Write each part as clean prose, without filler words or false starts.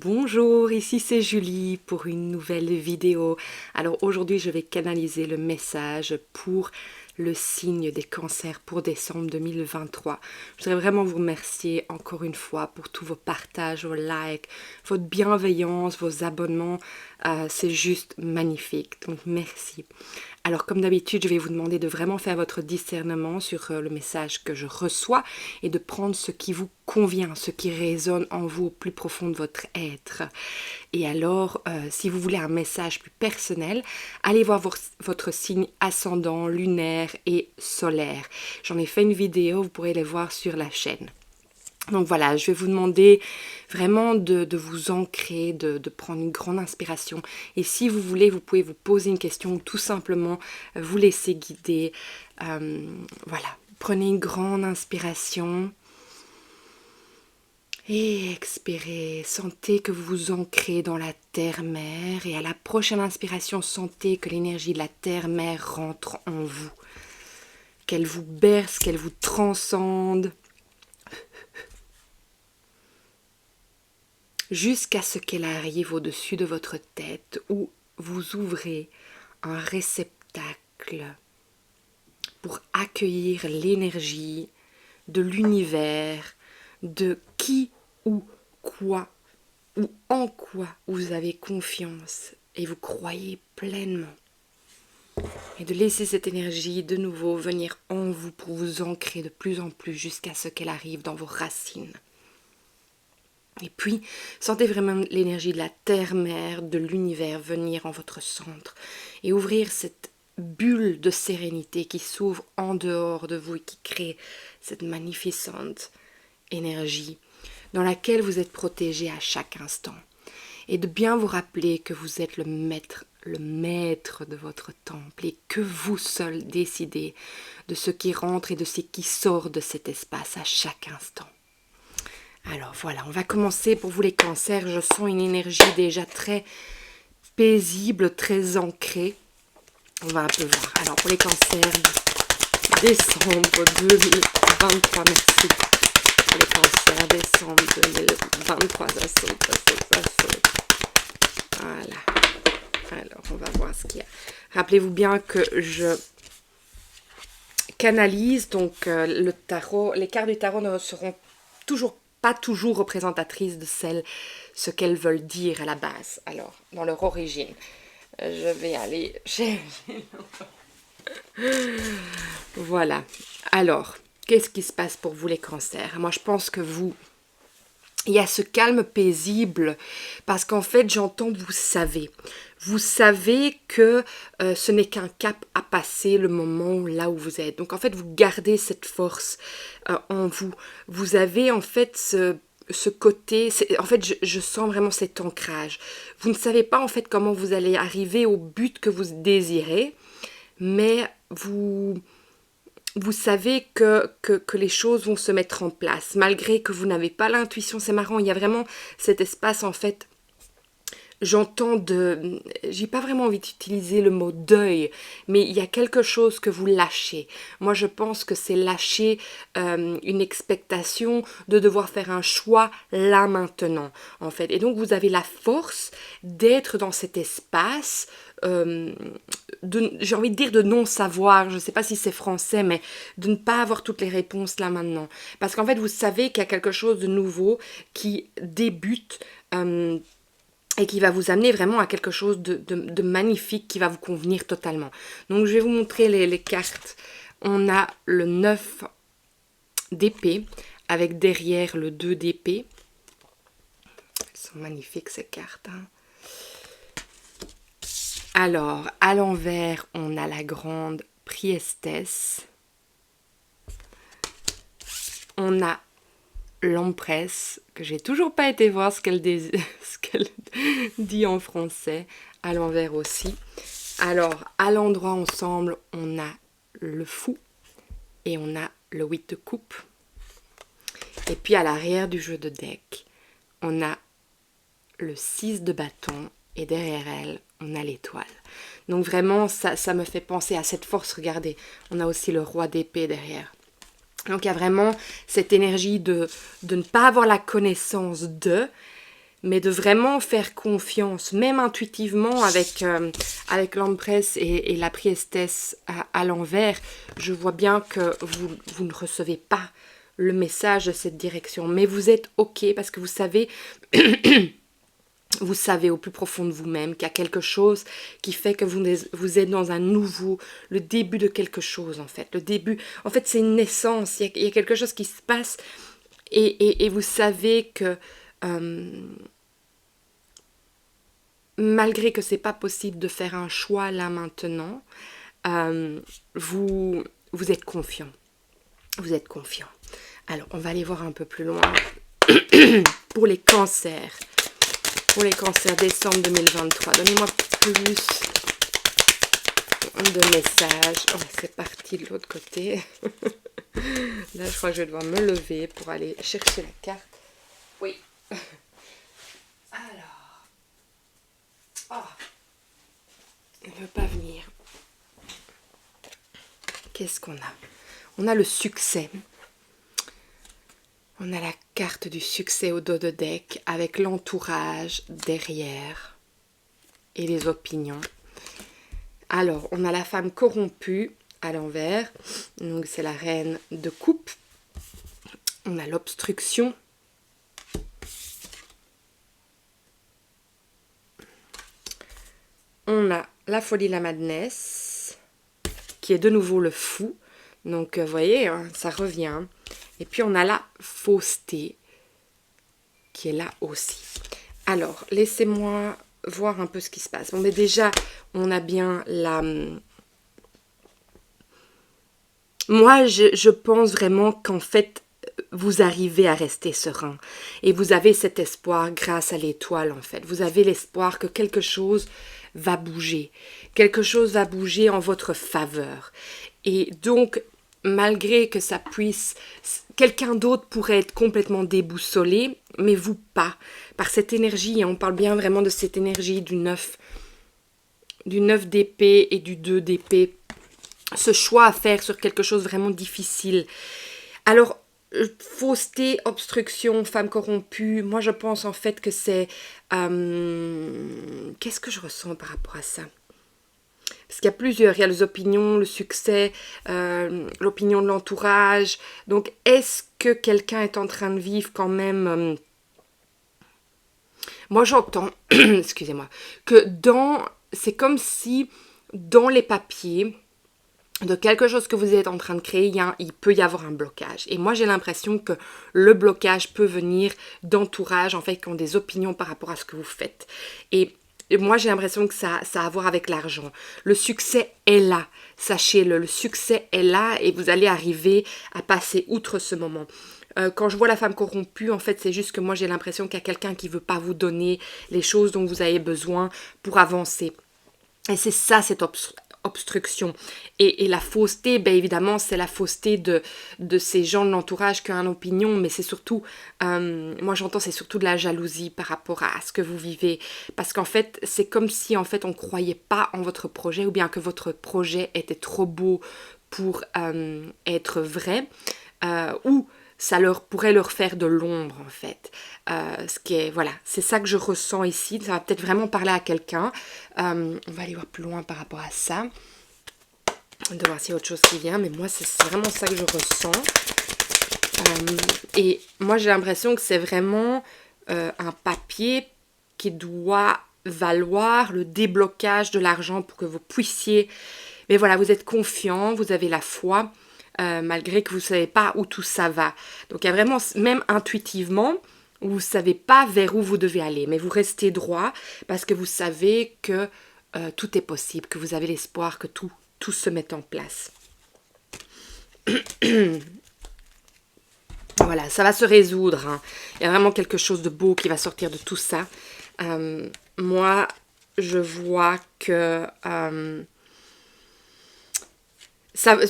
Bonjour, ici c'est Julie pour une nouvelle vidéo. Alors aujourd'hui je vais canaliser le message pour le signe des cancers pour décembre 2023. Je voudrais vraiment vous remercier encore une fois pour tous vos partages, vos likes, votre bienveillance, vos abonnements. C'est juste magnifique, donc merci. Alors comme d'habitude, je vais vous demander de vraiment faire votre discernement sur le message que je reçois et de prendre ce qui vous convient, ce qui résonne en vous au plus profond de votre être. Et alors, si vous voulez un message plus personnel, allez voir votre signe ascendant, lunaire et solaire. J'en ai fait une vidéo, vous pourrez les voir sur la chaîne. Donc voilà, je vais vous demander vraiment de vous ancrer, de prendre une grande inspiration. Et si vous voulez, vous pouvez vous poser une question ou tout simplement vous laisser guider. Voilà, prenez une grande inspiration et expirez. Sentez que vous vous ancrez dans la terre-mère et à la prochaine inspiration, sentez que l'énergie de la terre-mère rentre en vous. Qu'elle vous berce, qu'elle vous transcende. Jusqu'à ce qu'elle arrive au-dessus de votre tête où vous ouvrez un réceptacle pour accueillir l'énergie de l'univers, de qui ou quoi ou en quoi vous avez confiance et vous croyez pleinement. Et de laisser cette énergie de nouveau venir en vous pour vous ancrer de plus en plus jusqu'à ce qu'elle arrive dans vos racines. Et puis, sentez vraiment l'énergie de la terre-mère, de l'univers venir en votre centre et ouvrir cette bulle de sérénité qui s'ouvre en dehors de vous et qui crée cette magnificente énergie dans laquelle vous êtes protégé à chaque instant. Et de bien vous rappeler que vous êtes le maître de votre temple et que vous seul décidez de ce qui rentre et de ce qui sort de cet espace à chaque instant. Alors voilà, on va commencer pour vous les cancers. Je sens une énergie déjà très paisible, très ancrée. On va un peu voir. Alors pour les cancers, décembre 2023, merci. Pour les cancers, décembre 2023, ça saute. Voilà. Alors on va voir ce qu'il y a. Rappelez-vous bien que je canalise, donc le tarot, les cartes du tarot ne seront pas toujours représentatrices de ce qu'elles veulent dire à la base, alors, dans leur origine. Je vais aller chercher. Voilà. Alors, qu'est-ce qui se passe pour vous les cancers? Moi, je pense que il y a ce calme paisible, parce qu'en fait, j'entends vous savez. Vous savez que ce n'est qu'un cap à passer le moment là où vous êtes. Donc en fait, vous gardez cette force en vous. Vous avez en fait ce côté, en fait, je sens vraiment cet ancrage. Vous ne savez pas en fait comment vous allez arriver au but que vous désirez, mais vous savez que les choses vont se mettre en place, malgré que vous n'avez pas l'intuition. C'est marrant, il y a vraiment cet espace en fait. J'ai pas vraiment envie d'utiliser le mot deuil, mais il y a quelque chose que vous lâchez. Moi, je pense que c'est lâcher une expectation de devoir faire un choix là maintenant, en fait. Et donc, vous avez la force d'être dans cet espace, j'ai envie de dire de non-savoir, je ne sais pas si c'est français, mais de ne pas avoir toutes les réponses là maintenant. Parce qu'en fait, vous savez qu'il y a quelque chose de nouveau qui débute, et qui va vous amener vraiment à quelque chose de magnifique qui va vous convenir totalement. Donc je vais vous montrer les cartes. On a le 9 d'épée avec derrière le 2 d'épée. Elles sont magnifiques ces cartes. Alors, à l'envers, on a la grande priestesse. On a l'empresse, que j'ai toujours pas été voir ce qu'elle dit en français, à l'envers aussi. Alors, à l'endroit ensemble, on a le fou et on a le 8 de coupe. Et puis à l'arrière du jeu de deck, on a le 6 de bâton et derrière elle, on a l'étoile. Donc vraiment, ça me fait penser à cette force. Regardez, on a aussi le roi d'épée derrière. Donc il y a vraiment cette énergie de ne pas avoir la connaissance de, mais de vraiment faire confiance, même intuitivement avec l'Empress et la priestesse à l'envers. Je vois bien que vous ne recevez pas le message de cette direction, mais vous êtes OK parce que vous savez, vous savez au plus profond de vous-même qu'il y a quelque chose qui fait que vous êtes dans le début de quelque chose en fait. Le début, en fait c'est une naissance, il y a quelque chose qui se passe et vous savez que malgré que c'est pas possible de faire un choix là maintenant, vous êtes confiant. Vous êtes confiant. Alors, on va aller voir un peu plus loin. Pour les cancers. Pour les cancers décembre 2023. Donnez-moi plus de messages. Oh, c'est parti de l'autre côté. Là, je crois que je vais devoir me lever pour aller chercher la carte. Oui. Alors. Oh. Elle ne veut pas venir. Qu'est-ce qu'on a? On a le succès. On a la carte du succès au dos de deck avec l'entourage derrière et les opinions. Alors, on a la femme corrompue à l'envers. Donc, c'est la reine de coupe. On a l'obstruction. On a la folie, la madness, qui est de nouveau le fou. Donc, vous voyez, hein, ça revient. Et puis, on a la fausseté, qui est là aussi. Alors, laissez-moi voir un peu ce qui se passe. Bon, mais déjà, on a bien la... Moi, je pense vraiment qu'en fait, vous arrivez à rester serein. Et vous avez cet espoir grâce à l'étoile, en fait. Vous avez l'espoir que quelque chose va bouger. Quelque chose va bouger en votre faveur. Et donc, malgré que ça puisse... Quelqu'un d'autre pourrait être complètement déboussolé, mais vous pas. Par cette énergie, et on parle bien vraiment de cette énergie du 9 d'épée et du 2 d'épée. Ce choix à faire sur quelque chose de vraiment difficile. Alors, fausseté, obstruction, femme corrompue, moi je pense en fait que c'est... Qu'est-ce que je ressens par rapport à ça? Parce qu'il y a plusieurs, il y a les opinions, le succès, l'opinion de l'entourage. Donc, est-ce que quelqu'un est en train de vivre quand même... Moi, j'entends, excusez-moi, que c'est comme si dans les papiers de quelque chose que vous êtes en train de créer, il peut y avoir un blocage. Et moi, j'ai l'impression que le blocage peut venir d'entourage, en fait, qui ont des opinions par rapport à ce que vous faites. Et moi, j'ai l'impression que ça a à voir avec l'argent. Le succès est là, sachez-le. Le succès est là et vous allez arriver à passer outre ce moment. Quand je vois la femme corrompue, en fait, c'est juste que moi, j'ai l'impression qu'il y a quelqu'un qui ne veut pas vous donner les choses dont vous avez besoin pour avancer. Et c'est ça, cette obstruction. Et la fausseté, ben évidemment, c'est la fausseté de ces gens de l'entourage qui ont une opinion, mais c'est surtout, moi j'entends, c'est surtout de la jalousie par rapport à ce que vous vivez. Parce qu'en fait, c'est comme si en fait on ne croyait pas en votre projet ou bien que votre projet était trop beau pour être vrai, ou ça pourrait leur faire de l'ombre en fait. Ce qui est, voilà, c'est ça que je ressens ici. Ça va peut-être vraiment parler à quelqu'un. On va aller voir plus loin par rapport à ça. De voir s'il y a autre chose qui vient. Mais moi, c'est vraiment ça que je ressens. Et moi, j'ai l'impression que c'est vraiment un papier qui doit valoir le déblocage de l'argent pour que vous puissiez... Mais voilà, vous êtes confiant, vous avez la foi. Malgré que vous ne savez pas où tout ça va. Donc il y a vraiment, même intuitivement, vous ne savez pas vers où vous devez aller, mais vous restez droit parce que vous savez que tout est possible, que vous avez l'espoir que tout se mette en place. Voilà, ça va se résoudre. Hein. Il y a vraiment quelque chose de beau qui va sortir de tout ça. Moi, je vois que...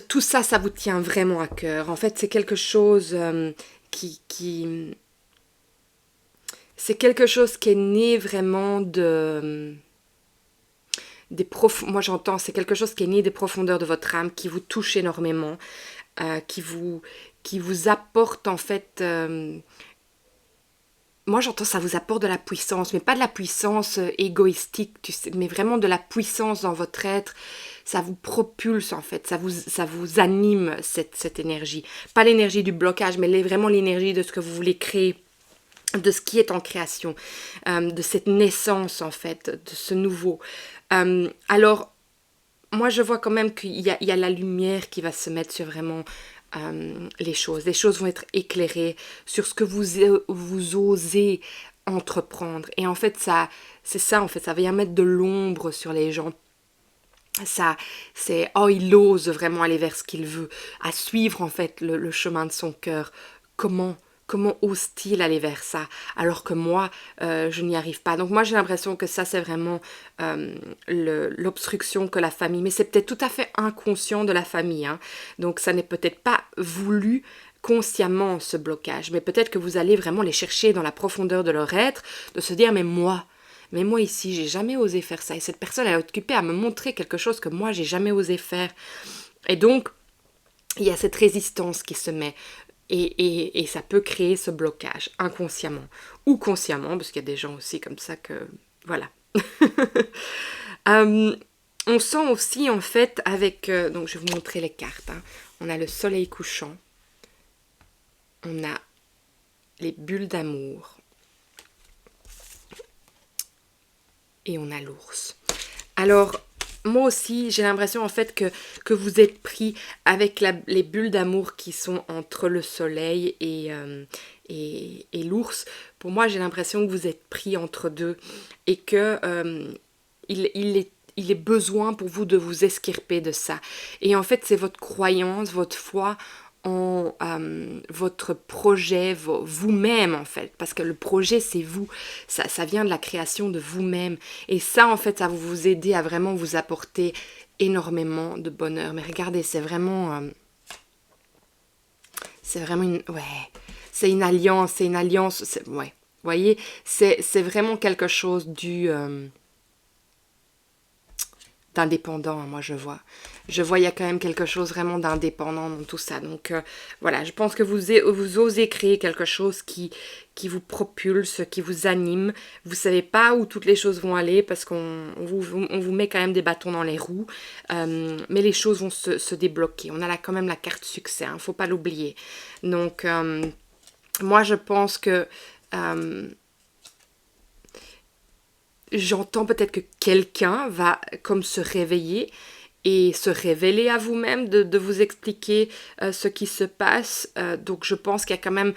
tout ça, ça vous tient vraiment à cœur. En fait, c'est quelque chose c'est quelque chose qui est né vraiment moi j'entends, c'est quelque chose qui est né des profondeurs de votre âme, qui vous touche énormément, qui vous apporte en fait... moi j'entends ça vous apporte de la puissance, mais pas de la puissance égoïstique, tu sais, mais vraiment de la puissance dans votre être. Ça vous propulse en fait, ça vous anime cette énergie. Pas l'énergie du blocage, mais vraiment l'énergie de ce que vous voulez créer, de ce qui est en création, de cette naissance en fait, de ce nouveau. Alors, moi je vois quand même qu'il y a la lumière qui va se mettre sur vraiment les choses. Les choses vont être éclairées sur ce que vous osez entreprendre. Et en fait, c'est ça en fait, ça vient mettre de l'ombre sur les gens. Ça, c'est, oh, il ose vraiment aller vers ce qu'il veut, à suivre en fait le chemin de son cœur. Comment ose-t-il aller vers ça alors que moi, je n'y arrive pas. Donc moi, j'ai l'impression que ça, c'est vraiment l'obstruction que la famille, mais c'est peut-être tout à fait inconscient de la famille, hein. Donc ça n'est peut-être pas voulu consciemment ce blocage, mais peut-être que vous allez vraiment les chercher dans la profondeur de leur être, de se dire, mais moi ici, j'ai jamais osé faire ça. Et cette personne, elle est occupée à me montrer quelque chose que moi, j'ai jamais osé faire. Et donc, il y a cette résistance qui se met. Et ça peut créer ce blocage, inconsciemment. Ou consciemment, parce qu'il y a des gens aussi comme ça que... Voilà. On sent aussi, en fait, avec... donc, je vais vous montrer les cartes, hein. On a le soleil couchant. On a les bulles d'amour. Et on a l'ours. Alors, moi aussi, j'ai l'impression en fait que vous êtes pris avec les bulles d'amour qui sont entre le soleil et l'ours. Pour moi, j'ai l'impression que vous êtes pris entre deux et que il est besoin pour vous de vous esquirper de ça. Et en fait, c'est votre croyance, votre foi en votre projet, vous-même en fait, parce que le projet c'est vous, ça vient de la création de vous-même, et ça en fait ça va vous aider à vraiment vous apporter énormément de bonheur. Mais regardez, c'est vraiment c'est une alliance, ouais, vous voyez, c'est vraiment quelque chose d'indépendant, hein, moi je vois, il y a quand même quelque chose vraiment d'indépendant dans tout ça. Donc voilà, je pense que vous osez créer quelque chose qui vous propulse, qui vous anime. Vous savez pas où toutes les choses vont aller parce qu'on vous met quand même des bâtons dans les roues, mais les choses vont se débloquer. On a là quand même la carte succès, hein, faut pas l'oublier. Donc moi je pense que j'entends peut-être que quelqu'un va comme se réveiller et se révéler à vous-même, de vous expliquer ce qui se passe. Donc je pense qu'il y a quand même,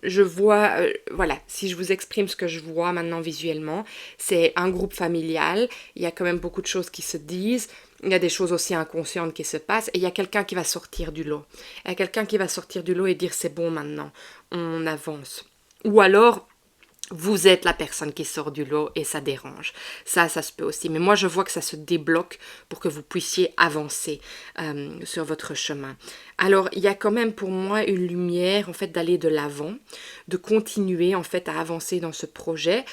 je vois, voilà, si je vous exprime ce que je vois maintenant visuellement, c'est un groupe familial, il y a quand même beaucoup de choses qui se disent, il y a des choses aussi inconscientes qui se passent, et il y a quelqu'un qui va sortir du lot. Il y a quelqu'un qui va sortir du lot et dire c'est bon maintenant, on avance. Ou alors, vous êtes la personne qui sort du lot et ça dérange. Ça se peut aussi. Mais moi, je vois que ça se débloque pour que vous puissiez avancer sur votre chemin. Alors, il y a quand même pour moi une lumière, en fait, d'aller de l'avant, de continuer, en fait, à avancer dans ce projet.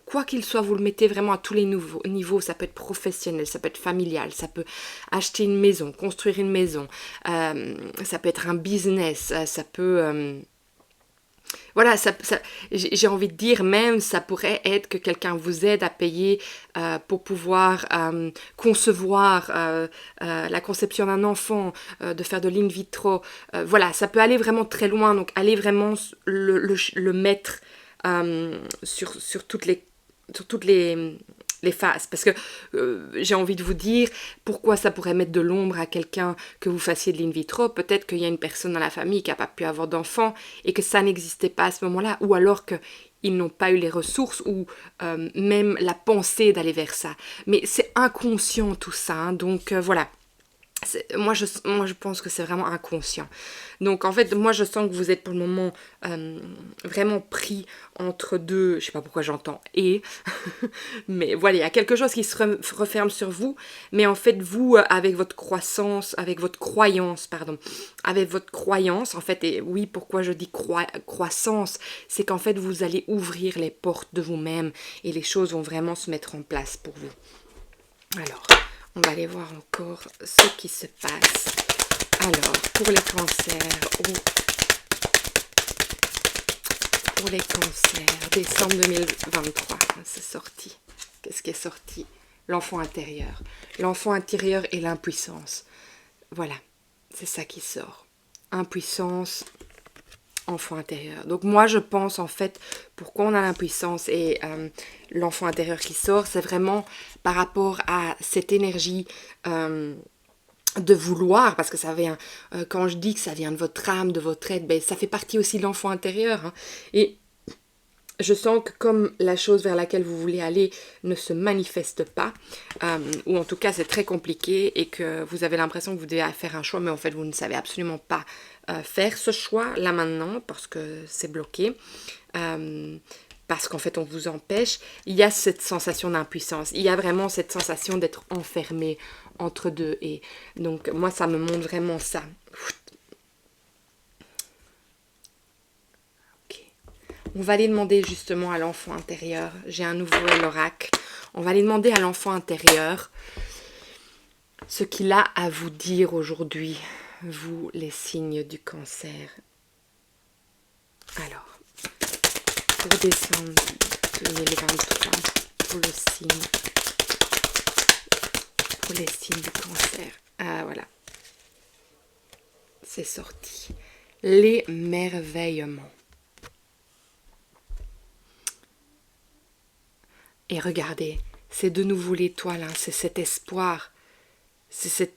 Quoi qu'il soit, vous le mettez vraiment à tous les niveaux. Ça peut être professionnel, ça peut être familial, ça peut acheter une maison, construire une maison. Ça peut être un business, ça peut... Voilà, j'ai envie de dire même, ça pourrait être que quelqu'un vous aide à payer pour pouvoir concevoir la conception d'un enfant, de faire de l'in vitro. Voilà, ça peut aller vraiment très loin, donc aller vraiment le mettre sur toutes les phases, parce que j'ai envie de vous dire pourquoi ça pourrait mettre de l'ombre à quelqu'un que vous fassiez de l'in vitro. Peut-être qu'il y a une personne dans la famille qui n'a pas pu avoir d'enfant et que ça n'existait pas à ce moment-là, ou alors qu'ils n'ont pas eu les ressources ou même la pensée d'aller vers ça. Mais c'est inconscient tout ça, hein, donc voilà. Moi je pense que c'est vraiment inconscient. Donc en fait, moi je sens que vous êtes pour le moment vraiment pris entre deux, je sais pas pourquoi j'entends et, mais voilà, il y a quelque chose qui se referme sur vous, mais en fait vous, avec votre croissance, avec votre croyance, en fait, et oui, pourquoi je dis croissance, c'est qu'en fait vous allez ouvrir les portes de vous-même et les choses vont vraiment se mettre en place pour vous. Alors... on va aller voir encore ce qui se passe. Alors, pour les cancers ou pour les cancers, décembre 2023, c'est sorti. Qu'est-ce qui est sorti? L'enfant intérieur. L'enfant intérieur et l'impuissance. Voilà, c'est ça qui sort. Impuissance, enfant intérieur. Donc moi je pense en fait, pourquoi on a l'impuissance et l'enfant intérieur qui sort, c'est vraiment par rapport à cette énergie de vouloir, parce que ça vient, quand je dis que ça vient de votre âme, de votre être, ben, ça fait partie aussi de l'enfant intérieur. Hein. Et je sens que comme la chose vers laquelle vous voulez aller ne se manifeste pas, ou en tout cas c'est très compliqué et que vous avez l'impression que vous devez faire un choix, mais en fait vous ne savez absolument pas faire ce choix là maintenant parce que c'est bloqué, parce qu'en fait on vous empêche, il y a cette sensation d'impuissance, il y a vraiment cette sensation d'être enfermé entre deux. Et donc moi ça me montre vraiment ça. On va aller demander justement à l'enfant intérieur. J'ai un nouveau l'oracle. On va aller demander à l'enfant intérieur ce qu'il a à vous dire aujourd'hui, vous les signes du cancer. Alors, pour décembre 2023, pour le signe, pour les signes du cancer. Ah voilà, c'est sorti. L'émerveillement. Et regardez, c'est de nouveau l'étoile, hein, c'est cet espoir, c'est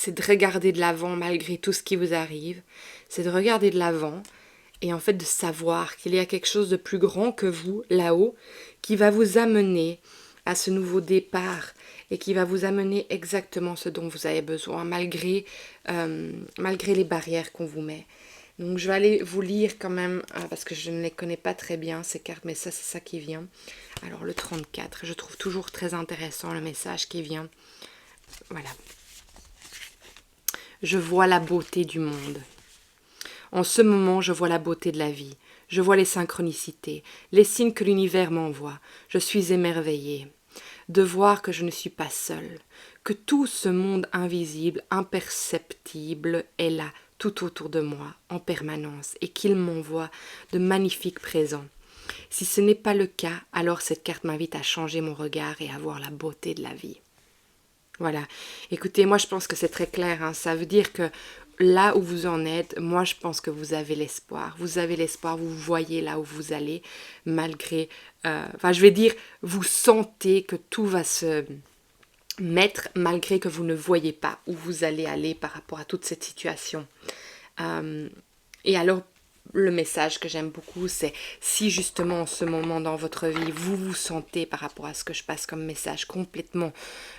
de regarder de l'avant malgré tout ce qui vous arrive, c'est de regarder de l'avant et en fait de savoir qu'il y a quelque chose de plus grand que vous, là-haut, qui va vous amener à ce nouveau départ et qui va vous amener exactement ce dont vous avez besoin, malgré les barrières qu'on vous met. Donc je vais aller vous lire quand même, parce que je ne les connais pas très bien ces cartes, mais ça c'est ça qui vient. Alors le 34, je trouve toujours très intéressant le message qui vient. Voilà. Je vois la beauté du monde. En ce moment, je vois la beauté de la vie. Je vois les synchronicités, les signes que l'univers m'envoie. Je suis émerveillée de voir que je ne suis pas seule, que tout ce monde invisible, imperceptible est là, tout autour de moi, en permanence, et qu'il m'envoie de magnifiques présents. Si ce n'est pas le cas, alors cette carte m'invite à changer mon regard et à voir la beauté de la vie. Voilà. Écoutez, moi je pense que c'est très clair, hein. Ça veut dire que là où vous en êtes, moi je pense que vous avez l'espoir. Vous avez l'espoir, vous voyez là où vous allez, malgré... je vais dire, vous sentez que tout va se mettre malgré que vous ne voyez pas où vous allez aller par rapport à toute cette situation. Et alors, le message que j'aime beaucoup, c'est si justement en ce moment dans votre vie, vous vous sentez par rapport à ce que je passe comme message complètement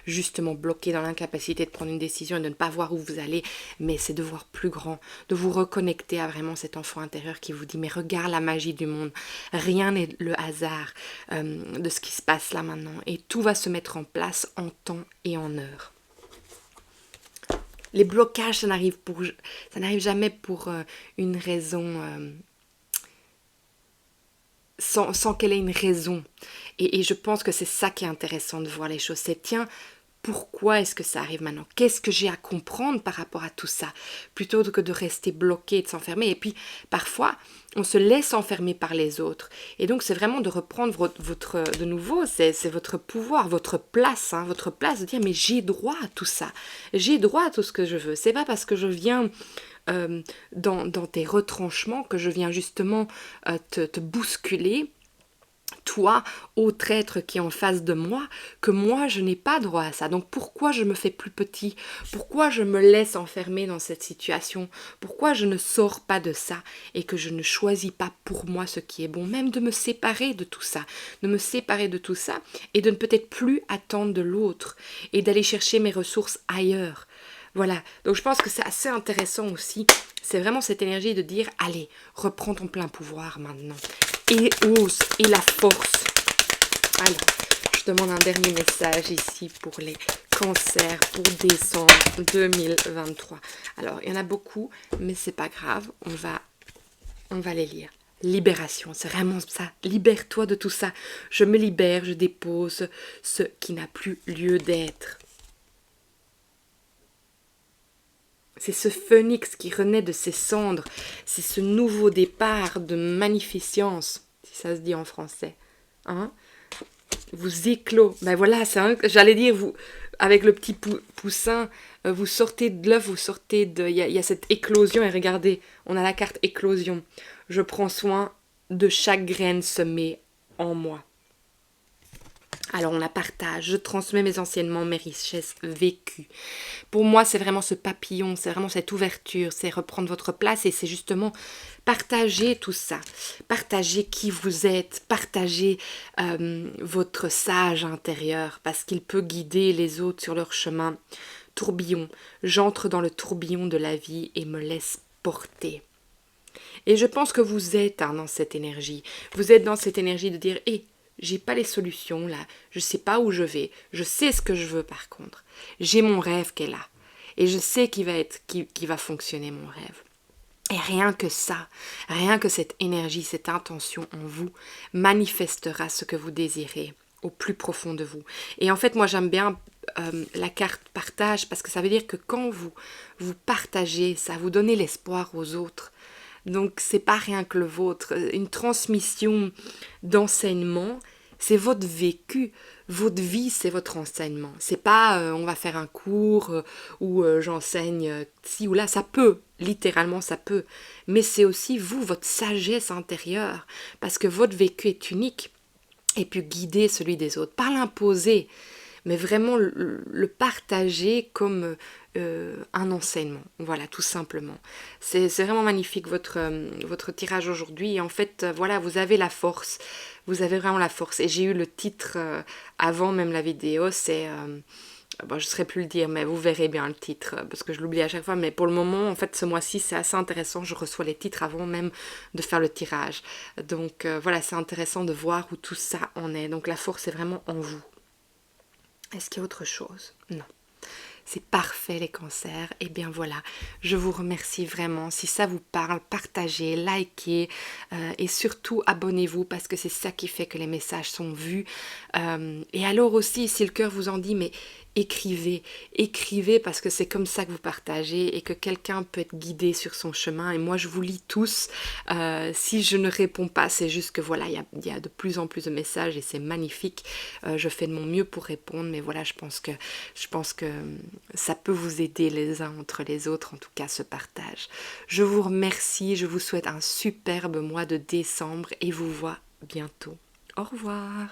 justement bloqué dans l'incapacité de prendre une décision et de ne pas voir où vous allez, mais c'est de voir plus grand, de vous reconnecter à vraiment cet enfant intérieur qui vous dit mais regarde la magie du monde, rien n'est le hasard de ce qui se passe là maintenant et tout va se mettre en place en temps et en heure. Les blocages, ça n'arrive jamais pour une raison, sans qu'elle ait une raison. Et je pense que c'est ça qui est intéressant de voir les choses. C'est tiens, pourquoi est-ce que ça arrive maintenant? Qu'est-ce que j'ai à comprendre par rapport à tout ça? Plutôt que de rester bloqué et de s'enfermer. Et puis, parfois, on se laisse enfermer par les autres. Et donc, c'est vraiment de reprendre de nouveau, c'est votre pouvoir, votre place, hein, votre place de dire, mais j'ai droit à tout ça. J'ai droit à tout ce que je veux. C'est pas parce que je viens dans tes retranchements que je viens justement te bousculer, toi, autre être qui est en face de moi, que moi je n'ai pas droit à ça. Donc pourquoi je me fais plus petit? Pourquoi je me laisse enfermer dans cette situation? Pourquoi je ne sors pas de ça et que je ne choisis pas pour moi ce qui est bon? Même de me séparer de tout ça, de me séparer de tout ça et de ne peut-être plus attendre de l'autre et d'aller chercher mes ressources ailleurs. Voilà, donc je pense que c'est assez intéressant aussi. C'est vraiment cette énergie de dire, allez, reprends ton plein pouvoir maintenant. Et ose, et la force. Alors, je demande un dernier message ici pour les cancers pour décembre 2023. Alors, il y en a beaucoup, mais c'est pas grave, on va les lire. Libération, c'est vraiment ça. Libère-toi de tout ça. Je me libère, je dépose ce qui n'a plus lieu d'être. C'est ce phénix qui renaît de ses cendres. C'est ce nouveau départ de magnificence, si ça se dit en français. Hein? Vous éclos. Ben voilà, j'allais dire, vous, avec le petit poussin, vous sortez de l'œuf, vous sortez de... Il y a cette éclosion, et regardez, on a la carte éclosion. Je prends soin de chaque graine semée en moi. Alors on la partage, je transmets mes enseignements, mes richesses vécues. Pour moi, c'est vraiment ce papillon, c'est vraiment cette ouverture, c'est reprendre votre place et c'est justement partager tout ça. Partager qui vous êtes, partager votre sage intérieur parce qu'il peut guider les autres sur leur chemin. Tourbillon, j'entre dans le tourbillon de la vie et me laisse porter. Et je pense que vous êtes dans cette énergie. Vous êtes dans cette énergie de dire, hé, j'ai pas les solutions là, je sais pas où je vais, je sais ce que je veux par contre. J'ai mon rêve qui est là. Et je sais qui va fonctionner mon rêve. Et rien que ça, rien que cette énergie, cette intention en vous manifestera ce que vous désirez au plus profond de vous. Et en fait, moi j'aime bien la carte partage parce que ça veut dire que quand vous partagez, ça vous donne l'espoir aux autres. Donc c'est pas rien que le vôtre, une transmission d'enseignement, c'est votre vécu, votre vie, c'est votre enseignement. C'est pas on va faire un cours où j'enseigne ci ou là, ça peut, littéralement ça peut, mais c'est aussi vous, votre sagesse intérieure, parce que votre vécu est unique et puis guider celui des autres, pas l'imposer, mais vraiment le partager comme un enseignement, voilà, tout simplement. C'est vraiment magnifique votre tirage aujourd'hui, et en fait, voilà, vous avez la force, vous avez vraiment la force, et j'ai eu le titre avant même la vidéo, c'est... bon, je ne saurais plus le dire, mais vous verrez bien le titre, parce que je l'oublie à chaque fois, mais pour le moment, en fait, ce mois-ci, c'est assez intéressant, je reçois les titres avant même de faire le tirage. Donc voilà, c'est intéressant de voir où tout ça en est, donc la force est vraiment en vous. Est-ce qu'il y a autre chose? Non. C'est parfait les cancers. Et bien voilà, je vous remercie vraiment. Si ça vous parle, partagez, likez et surtout abonnez-vous parce que c'est ça qui fait que les messages sont vus. Et alors aussi, si le cœur vous en dit, mais écrivez parce que c'est comme ça que vous partagez et que quelqu'un peut être guidé sur son chemin. Et moi, je vous lis tous. Si je ne réponds pas, c'est juste que voilà, il y a de plus en plus de messages et c'est magnifique. Je fais de mon mieux pour répondre, mais voilà, je pense que ça peut vous aider les uns entre les autres, en tout cas ce partage. Je vous remercie, je vous souhaite un superbe mois de décembre et vous vois bientôt. Au revoir.